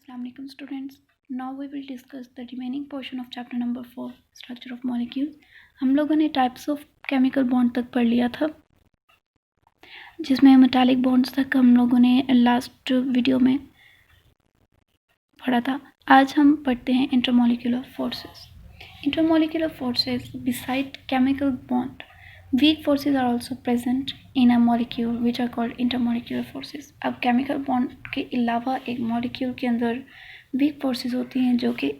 Assalamualaikum students. Now we will discuss the remaining portion of chapter number 4 structure of molecules. हम लोगों ने types of chemical bond तक पढ़ लिया था, जिसमें मेटालिक बॉन्ड्स तक हम लोगों ने लास्ट वीडियो में पढ़ा था. आज हम पढ़ते हैं intermolecular forces. Intermolecular forces beside chemical bond, weak forces are also present in a molecule which are called intermolecular forces. अब केमिकल बॉन्ड के अलावा एक मॉलिक्यूल के अंदर वीक फोर्सेस होती हैं जो कि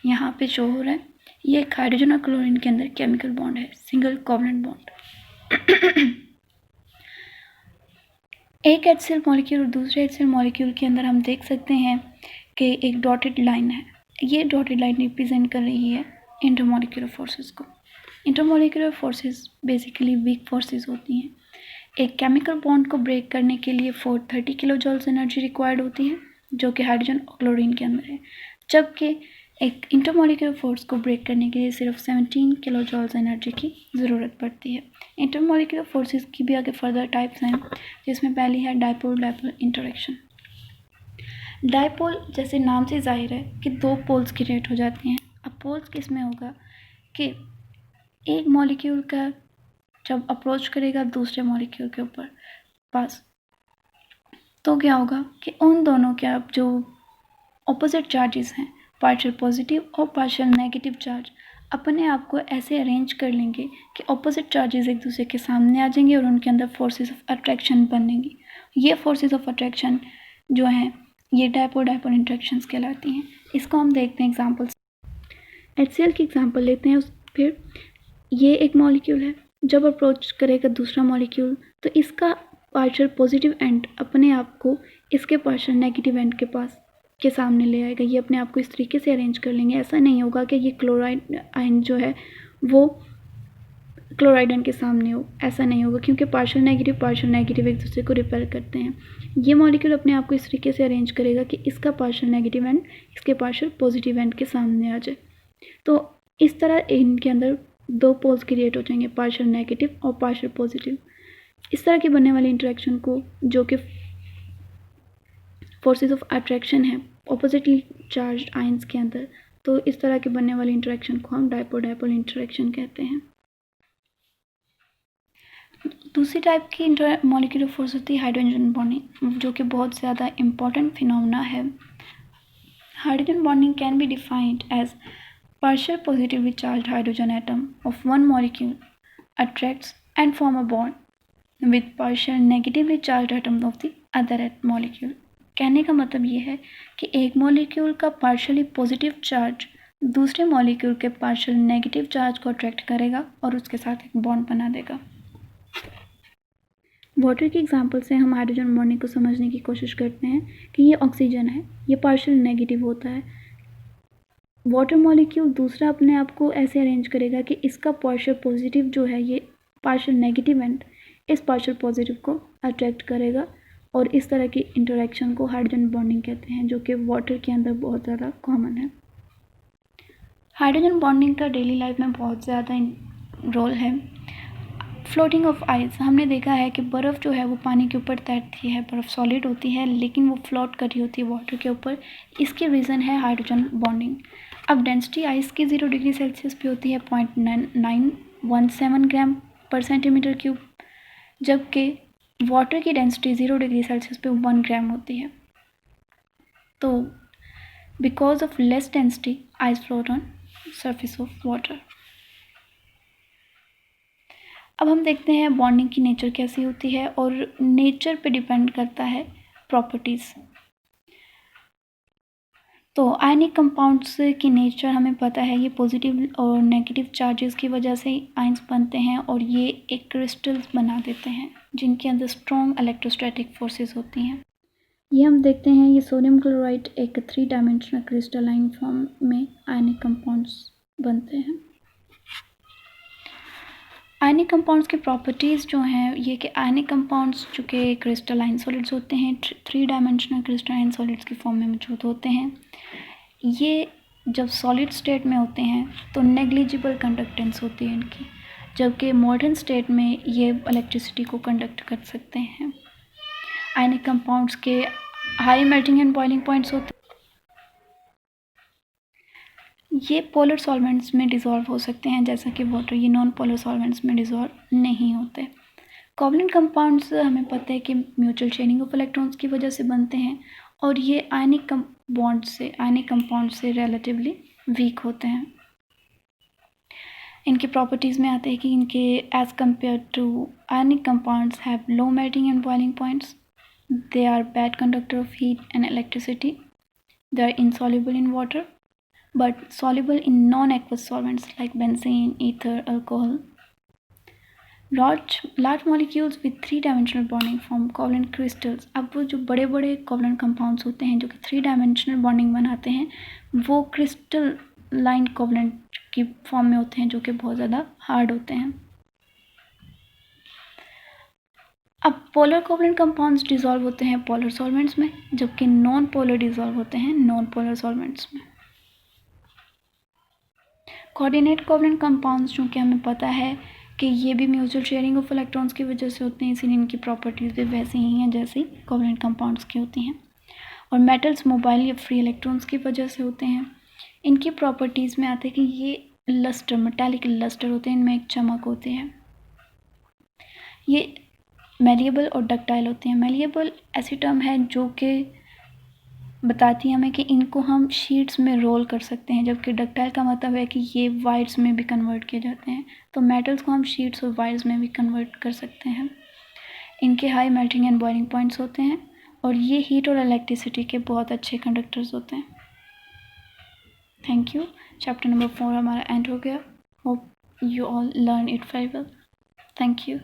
यहाँ पे शो हो रहा है. ये एक हाइड्रोजन और क्लोरीन के अंदर केमिकल बॉन्ड है, सिंगल कोवलेंट बॉन्ड. एक HCl मॉलिक्यूल और दूसरे HCl मॉलिक्यूल के अंदर हम देख सकते हैं कि एक डॉटेड लाइन है. ये डॉटेड लाइन रिप्रेजेंट कर रही है इंटरमोलिकुलर फोर्सेस को. Intermolecular forces basically weak forces होती हैं. एक केमिकल बॉन्ड को ब्रेक करने के लिए 430 किलो जॉल्स एनर्जी रिक्वायर्ड होती है, जो कि हाइड्रोजन और क्लोरीन के अंदर है, जबकि एक इंटरमोलिकुलर फोर्स को ब्रेक करने के लिए सिर्फ 17 किलो जॉल्स एनर्जी की ज़रूरत पड़ती है. इंटरमोलिकुलर फोर्सेस की भी आगे फर्दर टाइप्स हैं, जिसमें पहली है डायपोल डायपोल इंटरेक्शन. डायपोल जैसे नाम से जाहिर है कि दो पोल्स क्रिएट हो जाती हैं. अब पोल्स किस में होगा कि एक मॉलिक्यूल का जब अप्रोच करेगा दूसरे मॉलिक्यूल के ऊपर पास, तो क्या होगा कि उन दोनों के अब जो ऑपोजिट चार्जेस हैं, पार्शियल पॉजिटिव और पार्शियल नेगेटिव चार्ज, अपने आप को ऐसे अरेंज कर लेंगे कि ऑपोजिट चार्जेस एक दूसरे के सामने आ जाएंगे और उनके अंदर फोर्सेस ऑफ अट्रैक्शन बनेंगी. ये फोर्सेस ऑफ अट्रैक्शन जो हैं ये डायपोल डायपोल इंटरेक्शंस कहलाती हैं. इसको हम देखते हैं एग्जाम्पल्स. HCl की एग्जाम्पल लेते हैं. फिर ये एक मॉलिक्यूल है, जब अप्रोच करेगा दूसरा मॉलिक्यूल तो इसका पार्शियल पॉजिटिव एंड अपने आप को इसके पार्शियल नेगेटिव एंड के पास के सामने ले आएगा. ये अपने आप को इस तरीके से अरेंज कर लेंगे. ऐसा नहीं होगा कि ये क्लोराइड आयन जो है वो क्लोराइड आयन के सामने हो, ऐसा नहीं होगा, क्योंकि पार्शियल नेगेटिव एक दूसरे को रिपेल करते हैं. ये मॉलिक्यूल अपने आप को इस तरीके से अरेंज करेगा कि इसका पार्शियल नेगेटिव एंड इसके पार्शियल पॉजिटिव एंड के सामने आ जाए. तो इस तरह इनके अंदर दो पोल्स क्रिएट हो जाएंगे, पार्शियल नेगेटिव और पार्शियल पॉजिटिव. इस तरह की बनने वाली इंटरेक्शन को, जो कि फोर्सेस ऑफ अट्रैक्शन है ऑपोजिटली चार्ज आयंस के अंदर, तो इस तरह के बनने वाली इंटरेक्शन को हम डायपोल डायपोल इंटरेक्शन कहते हैं. दूसरी टाइप की इंटरमोलिकुलर फोर्स होती है हाइड्रोजन बॉन्डिंग, जो कि बहुत ज़्यादा इम्पॉर्टेंट फिनोमेना है. Hydrogen bonding can be defined as partial positively charged hydrogen atom of one molecule attracts and form a bond with partial negatively charged atom of the other molecule. कहने का मतलब ये है कि एक मॉलिक्यूल का partially positive charge दूसरे molecule के पार्शियल नेगेटिव चार्ज को अट्रैक्ट करेगा और उसके साथ एक बॉन्ड बना देगा. वाटर की एग्जांपल से हम हाइड्रोजन बॉन्डिंग को समझने की कोशिश करते हैं कि ये ऑक्सीजन है, ये पार्शियल नेगेटिव होता है. वाटर मॉलिक्यूल दूसरा अपने आप को ऐसे अरेंज करेगा कि इसका पार्शियल पॉजिटिव जो है ये पार्शियल नेगेटिव एंड इस पार्शियल पॉजिटिव को अट्रैक्ट करेगा, और इस तरह की इंटरेक्शन को हाइड्रोजन बॉन्डिंग कहते हैं, जो कि वाटर के अंदर बहुत ज़्यादा कॉमन है. हाइड्रोजन बॉन्डिंग का डेली लाइफ में बहुत ज़्यादा रोल है. फ्लोटिंग ऑफ आइस, हमने देखा है कि बर्फ़ जो है वो पानी के ऊपर तैरती है. बर्फ़ सॉलिड होती है लेकिन वो फ्लोट कर रही होती है वाटर के ऊपर. इसकी रीज़न है हाइड्रोजन बॉन्डिंग. अब डेंसिटी आइस की 0 डिग्री सेल्सियस पे होती है 0.917 ग्राम पर सेंटीमीटर क्यूब, जबकि वाटर की डेंसिटी 0 डिग्री सेल्सियस पे 1 ग्राम होती है. तो because of less density ice float on surface of water. अब हम देखते हैं बॉन्डिंग की नेचर कैसी होती है, और नेचर पे डिपेंड करता है प्रॉपर्टीज़. तो आयनिक कंपाउंड्स की नेचर हमें पता है, ये पॉजिटिव और नेगेटिव चार्जेस की वजह से आयंस बनते हैं और ये एक क्रिस्टल्स बना देते हैं जिनके अंदर स्ट्रॉन्ग इलेक्ट्रोस्टैटिक फोर्सेस होती हैं. ये हम देखते हैं, ये सोडियम क्लोराइड एक 3 डायमेंशनल क्रिस्टलाइन फॉर्म में आयनिक कंपाउंड्स बनते हैं. आयनिक कंपाउंड्स की प्रॉपर्टीज़ जो हैं ये कि आयनिक कंपाउंड्स चूँकि क्रिस्टलाइन सॉलिड्स होते हैं, 3 डायमेंशनल क्रिस्टलाइन सॉलिड्स की फॉर्म में मौजूद होते हैं. ये जब सॉलिड स्टेट में होते हैं तो नेग्लिजिबल कंडक्टेंस होती है इनकी, जबकि मॉडर्न स्टेट में ये इलेक्ट्रिसिटी को कंडक्ट कर सकते हैं. आयनिक कंपाउंड्स के high melting and boiling points होते ये पोलर सॉल्वेंट्स में डिज़ोल्व हो सकते हैं जैसा कि वाटर, ये नॉन पोलर सॉल्वेंट्स में डिज़ोल्व नहीं होते। कोवलेंट कंपाउंड्स हमें पता है कि म्यूचुअल शेयरिंग ऑफ इलेक्ट्रॉन्स की वजह से बनते हैं और ये आयनिक कंपाउंड से रिलेटिवली वीक होते हैं। इनकी प्रॉपर्टीज़ में आते हैं कि इनके as compare to ionic compounds have low melting and boiling points, they are bad conductor of heat and electricity, they are insoluble in water but soluble in non-aqueous solvents like benzene, ether, alcohol. Large molecules with three-dimensional bonding form covalent crystals. अब वो जो बड़े बड़े covalent compounds होते हैं जो कि three dimensional bonding बनाते हैं वो क्रिस्टल लाइन कोवलेंट की फॉर्म में होते हैं जो कि बहुत ज़्यादा हार्ड होते हैं। अब पोलर कोवलेंट कंपाउंड्स डिसॉल्व होते हैं पोलर सॉल्वेंट्स में जबकि नॉन पोलर डिसॉल्व होते हैं नॉन पोलर सॉल्वेंट्स में। कोऑर्डिनेट कोवलेंट कंपाउंड्स चूँकि हमें पता है कि ये भी म्यूचुअल शेयरिंग ऑफ इलेक्ट्रॉन्स की वजह से होते हैं, इसीलिए इनकी प्रॉपर्टीज़ भी वैसी ही हैं जैसी कोवलेंट कंपाउंड्स की होती हैं। और मेटल्स मोबाइल या फ्री इलेक्ट्रॉन्स की वजह से होते हैं। इनकी प्रॉपर्टीज़ में आते हैं कि ये लस्टर, मेटालिक लस्टर होते हैं, इनमें एक चमक होती है। ये मेलिएबल और डक्टाइल होते हैं। मेलिएबल ऐसी टर्म है जो कि बताती है हमें कि इनको हम शीट्स में रोल कर सकते हैं, जबकि डक्टाइल का मतलब है कि ये वायर्स में भी कन्वर्ट किए जाते हैं। तो मेटल्स को हम शीट्स और वायर्स में भी कन्वर्ट कर सकते हैं। इनके high melting and boiling points होते हैं और ये हीट और इलेक्ट्रिसिटी के बहुत अच्छे कंडक्टर्स होते हैं। Thank you. चैप्टर नंबर 4 हमारा एंड हो गया। Hope you all learn it very well. Thank you.